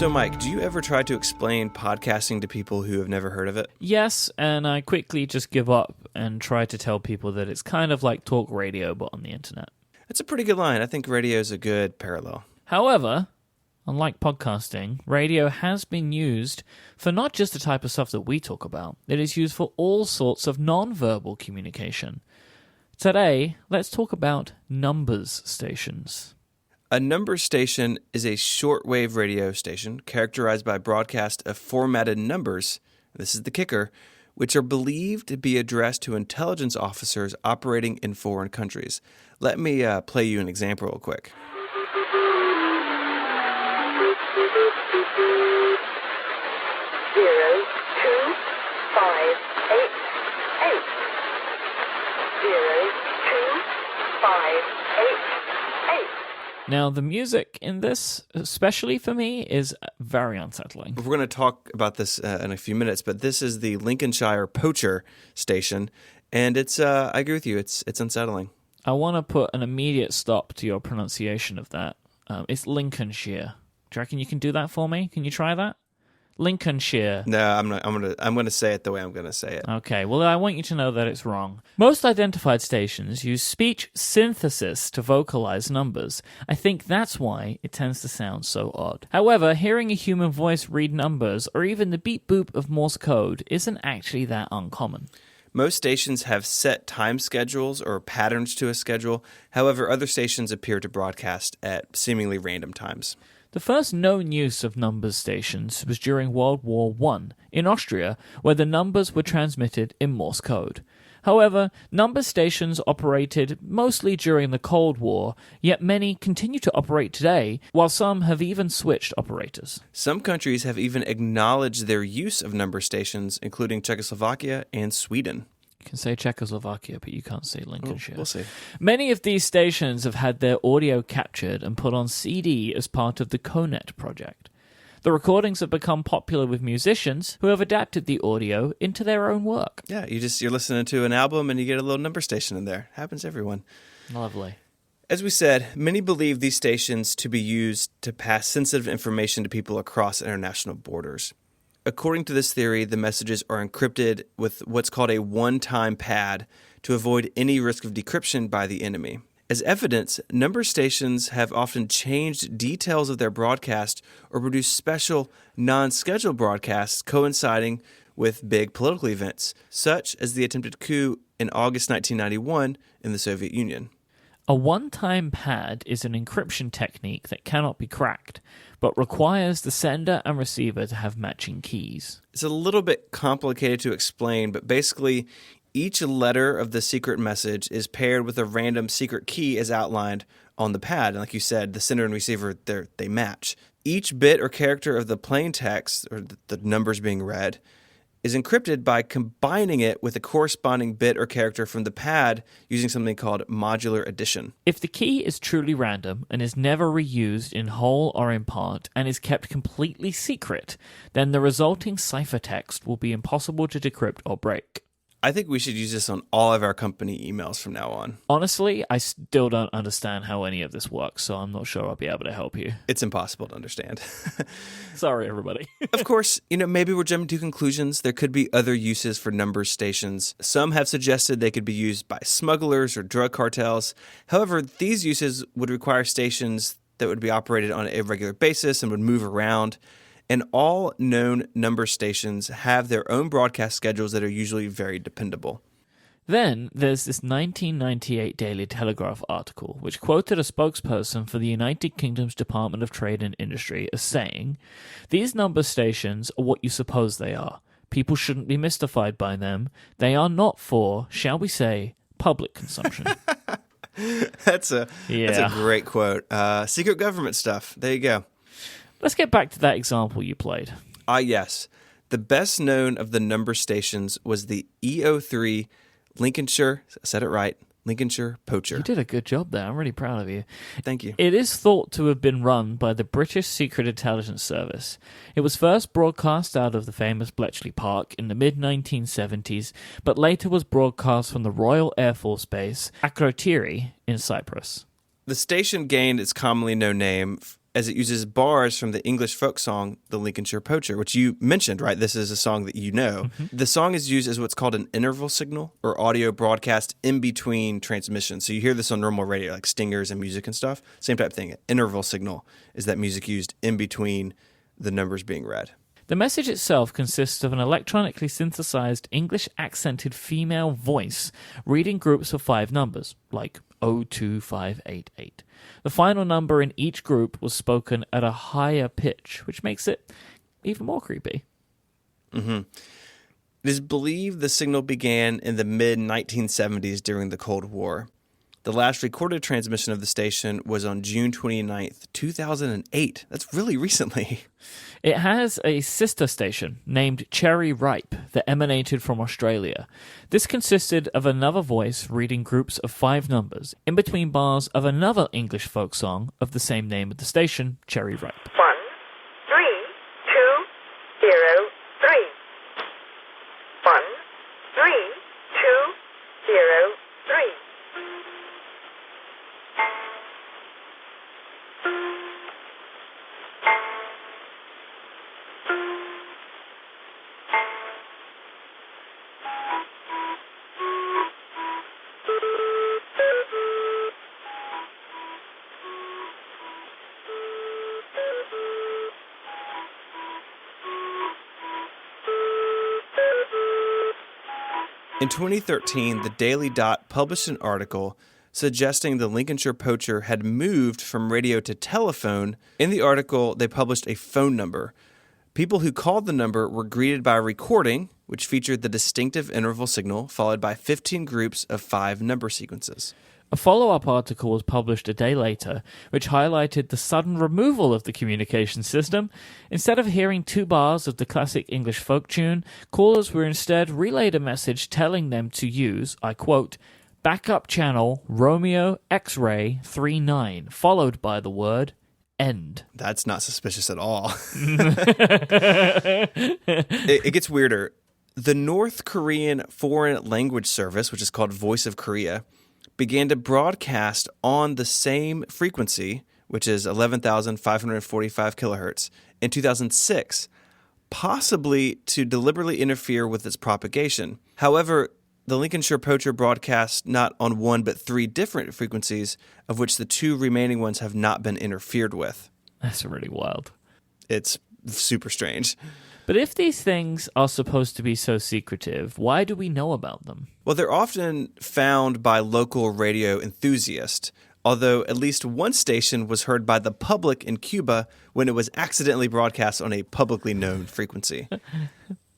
So, Mike, do you ever try to explain podcasting to people who have never heard of it? Yes, and I quickly just give up and try to tell people that it's kind of like talk radio, but on the internet. It's a pretty good line. I think radio is a good parallel. However, unlike podcasting, radio has been used for not just the type of stuff that we talk about. It is used for all sorts of non-verbal communication. Today, let's talk about numbers stations. A number station is a shortwave radio station characterized by broadcast of formatted numbers, this is the kicker, which are believed to be addressed to intelligence officers operating in foreign countries. Let me play you an example real quick. Now, the music in this, especially for me, is very unsettling. We're going to talk about this in a few minutes, but this is the Lincolnshire Poacher station, and it's, I agree with you, it's unsettling. I want to put an immediate stop to your pronunciation of that. It's Lincolnshire. Do you reckon you can do that for me? Can you try that? Lincolnshire. No, I'm not. I'm gonna say it the way I'm gonna say it. Okay, well, I want you to know that it's wrong. Most identified stations use speech synthesis to vocalize numbers. I think that's why it tends to sound so odd. However, hearing a human voice read numbers, or even the beep boop of Morse code, isn't actually that uncommon. Most stations have set time schedules or patterns to a schedule. However, other stations appear to broadcast at seemingly random times. The first known use of numbers stations was during World War I in Austria, where the numbers were transmitted in Morse code. However, number stations operated mostly during the Cold War, yet many continue to operate today, while some have even switched operators. Some countries have even acknowledged their use of number stations, including Czechoslovakia and Sweden. You can say Czechoslovakia, but you can't say Lincolnshire. We'll see. Many of these stations have had their audio captured and put on CD as part of the CONET project. The recordings have become popular with musicians who have adapted the audio into their own work. Yeah, you're listening to an album and you get a little number station in there. Happens to everyone. Lovely. As we said, many believe these stations to be used to pass sensitive information to people across international borders. According to this theory, the messages are encrypted with what's called a one-time pad to avoid any risk of decryption by the enemy. As evidence, number stations have often changed details of their broadcast or produced special, non-scheduled broadcasts coinciding with big political events, such as the attempted coup in August 1991 in the Soviet Union. A one-time pad is an encryption technique that cannot be cracked, but requires the sender and receiver to have matching keys. It's a little bit complicated to explain, but basically, each letter of the secret message is paired with a random secret key as outlined on the pad. And like you said, the sender and receiver, they match. Each bit or character of the plain text, or the numbers being read, is encrypted by combining it with a corresponding bit or character from the pad using something called modular addition. If the key is truly random and is never reused in whole or in part and is kept completely secret, then the resulting ciphertext will be impossible to decrypt or break. I think we should use this on all of our company emails from now on. Honestly, I still don't understand how any of this works, so I'm not sure I'll be able to help you. It's impossible to understand. Sorry, everybody. Of course, maybe we're jumping to conclusions. There could be other uses for number stations. Some have suggested they could be used by smugglers or drug cartels. However, these uses would require stations that would be operated on a regular basis and would move around. And all known number stations have their own broadcast schedules that are usually very dependable. Then there's this 1998 Daily Telegraph article, which quoted a spokesperson for the United Kingdom's Department of Trade and Industry as saying, "These number stations are what you suppose they are. People shouldn't be mystified by them. They are not for, shall we say, public consumption." That's a great quote. Secret government stuff. There you go. Let's get back to that example you played. Yes. The best known of the number stations was the EO3 Lincolnshire, I said it right, Lincolnshire Poacher. You did a good job there. I'm really proud of you. Thank you. It is thought to have been run by the British Secret Intelligence Service. It was first broadcast out of the famous Bletchley Park in the mid-1970s, but later was broadcast from the Royal Air Force Base, Akrotiri, in Cyprus. The station gained its commonly known name as it uses bars from the English folk song, The Lincolnshire Poacher, which you mentioned, right? This is a song that you know. Mm-hmm. The song is used as what's called an interval signal or audio broadcast in between transmissions. So you hear this on normal radio, like stingers and music and stuff. Same type of thing. An interval signal is that music used in between the numbers being read. The message itself consists of an electronically synthesized English-accented female voice reading groups of 5 numbers, like 02588. The final number in each group was spoken at a higher pitch, which makes it even more creepy. Mm-hmm. It is believed the signal began in the mid-1970s during the Cold War. The last recorded transmission of the station was on June 29th, 2008. That's really recently. It has a sister station named Cherry Ripe that emanated from Australia. This consisted of another voice reading groups of 5 numbers in between bars of another English folk song of the same name of the station, Cherry Ripe. 1, 3, 2, 0, 3. 1, 3, 2, 0, 3. In 2013, the Daily Dot published an article suggesting the Lincolnshire Poacher had moved from radio to telephone. In the article, they published a phone number. People who called the number were greeted by a recording, which featured the distinctive interval signal, followed by 15 groups of 5 number sequences. A follow-up article was published a day later, which highlighted the sudden removal of the communication system. Instead of hearing 2 bars of the classic English folk tune, callers were instead relayed a message telling them to use, I quote, backup channel Romeo X-ray 39, followed by the word end. That's not suspicious at all. It gets weirder. The North Korean Foreign Language Service, which is called Voice of Korea, began to broadcast on the same frequency, which is 11,545 kilohertz, in 2006, possibly to deliberately interfere with its propagation. However, the Lincolnshire Poacher broadcast not on 1 but 3 different frequencies, of which the 2 remaining ones have not been interfered with. That's really wild. It's super strange. But if these things are supposed to be so secretive, why do we know about them? Well, they're often found by local radio enthusiasts, although at least one station was heard by the public in Cuba when it was accidentally broadcast on a publicly known frequency.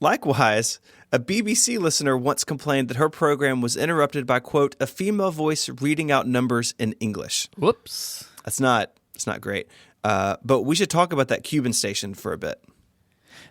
Likewise, a BBC listener once complained that her program was interrupted by, quote, a female voice reading out numbers in English. Whoops. It's not great. But we should talk about that Cuban station for a bit.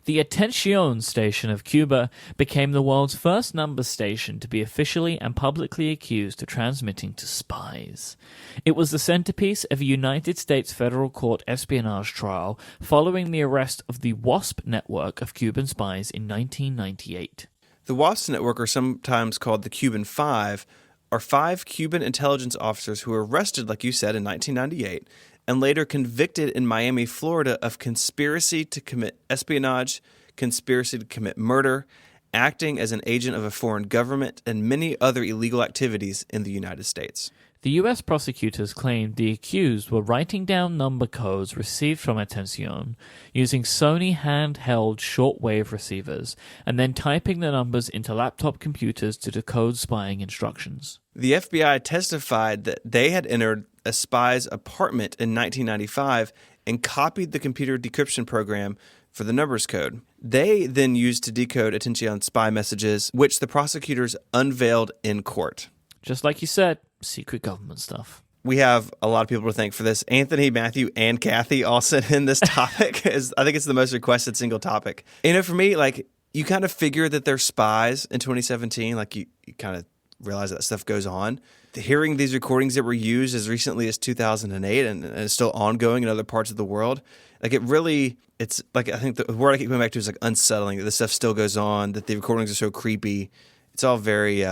The Atención station of Cuba became the world's first number station to be officially and publicly accused of transmitting to spies. It was the centerpiece of a United States federal court espionage trial following the arrest of the WASP network of Cuban spies in 1998. The WASP network, or sometimes called the Cuban Five, are 5 Cuban intelligence officers who were arrested, like you said, in 1998, and later convicted in Miami, Florida, of conspiracy to commit espionage, conspiracy to commit murder, acting as an agent of a foreign government, and many other illegal activities in the United States. The U.S. prosecutors claimed the accused were writing down number codes received from Atención using Sony handheld shortwave receivers and then typing the numbers into laptop computers to decode spying instructions. The FBI testified that they had entered a spy's apartment in 1995 and copied the computer decryption program for the numbers code. They then used to decode Atención spy messages, which the prosecutors unveiled in court. Just like you said, secret government stuff. We have a lot of people to thank for this. Anthony, Matthew, and Kathy all sent in this topic. I think it's the most requested single topic. You know, for me, like, you kind of figure that they're spies in 2017. Like, you kind of realize that stuff goes on. Hearing these recordings that were used as recently as 2008 and it's still ongoing in other parts of the world, like, it's like, I think the word I keep coming back to is like unsettling, that this stuff still goes on, that the recordings are so creepy. It's all very,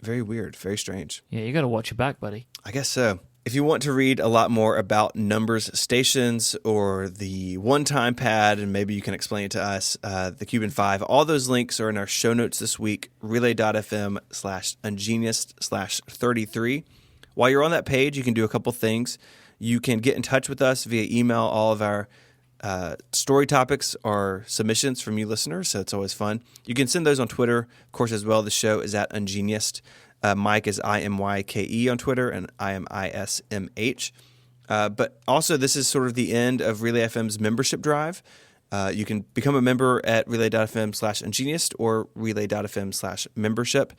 very weird, very strange. Yeah, you got to watch your back, buddy. I guess so. If you want to read a lot more about numbers stations or the one-time pad, and maybe you can explain it to us, the Cuban 5, all those links are in our show notes this week, relay.fm/ungenius/33. While you're on that page, you can do a couple things. You can get in touch with us via email. All of our story topics are submissions from you listeners, so it's always fun. You can send those on Twitter, of course, as well. The show is at Ungenius. Mike is IMYKE on Twitter, and I am ISMH. But also, this is sort of the end of Relay FM's membership drive. You can become a member at relay.fm/ungenius or relay.fm/membership.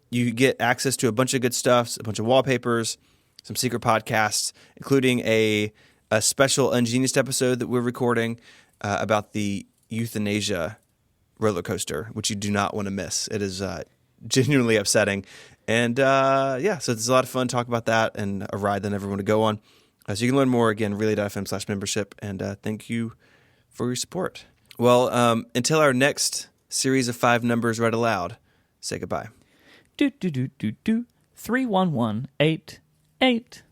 You get access to a bunch of good stuff, a bunch of wallpapers, some secret podcasts, including a special Ungenius episode that we're recording about the euthanasia roller coaster, which you do not want to miss. It is genuinely upsetting. And so it's a lot of fun talking about that and a ride that I never want to go on. So you can learn more, again, relay.fm/membership. And thank you for your support. Well, until our next series of 5 numbers read aloud, say goodbye. 311888.